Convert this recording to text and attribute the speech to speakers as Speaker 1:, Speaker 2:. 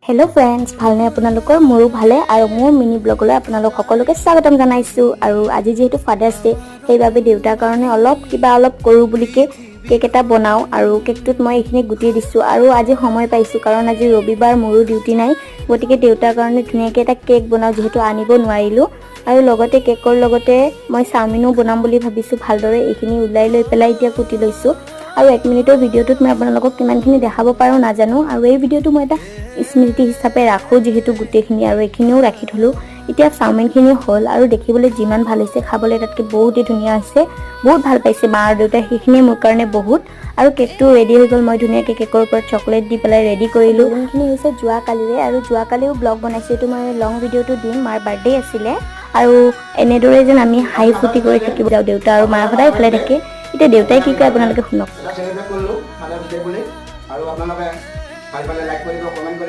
Speaker 1: hello friends ভালনে আপোনালোকৰ মোৰো ভালে আৰু মোৰ মিনি ব্লগলৈ আপোনালোক সকলোকে স্বাগতম জনাইছো আৰু আজি যেহেতু ফাদাৰ্স ডে সেইবাবে দেউতাৰ কাৰণে অলপ কৰো বুলিকে কেক এটা বনাও আৰু কেকটোত মই এখিনি গুটি দিছো আৰু আজি সময় পাইছো কাৰণ আজি ৰবিবাৰ মোৰো ডিউটি নাই গটিকে দেউতাৰ কাৰণে ধুনিয়াকে এটা কেক বনাও যেহেতু আনিব নোৱাৰিলো আৰু লগতে কেকৰ লগতে মই চাওমিনো বনাম বুলি ভাবিছো ভালদৰে এখিনি উলাই লৈ পেলাই এতিয়া কুটি লৈছো আৰু 1 মিনিটৰ ভিডিওটোত মই আপোনালোকক কিমানখিনি দেখাব পাৰো নাজানো আৰু এই ভিডিওটো মই এটা স্মৃতি হিচাপে ৰাখো যেহেতু গুটেখিনি আৰু এখিনিও ৰাখি থলো এতিয়া চাওমিনখিনি হল আৰু দেখিবলৈ যিমান ভাল হৈছে খাবলৈ তাতকে বহুতই ধুনিয়া হৈছে বহুত ভাল পাইছে মা আৰু দেউতা সেইখিনি মোৰ কাৰণে বহুত আৰু কেকটো ৰেডি হৈ গল মই ধুনিয়াকে কেকৰ ওপৰত চকলেট দি পেলাই ৰেডি কৰিলো এইখিনি হৈছে জুৱা কালিৰে আৰু জুৱা কালিও ব্লগ বনাইছো এটো মই লং ভিডিওটো দিম মাৰ বাৰ্থডে আছিলে আৰু এনেদৰে যেন আমি হাই ফুটি কৰি থাকিব যাও দেউতা আৰু মা সদায় ভালে থাকে এতিয়া দেউতাই কি কয় আপোনালোকে শুনক
Speaker 2: চেলিব্ৰেট কৰিলো ফাদাৰ্স ডে বুলি আৰু আপোনালোকে ভাল পালে লাইক কৰিব কমেন্ট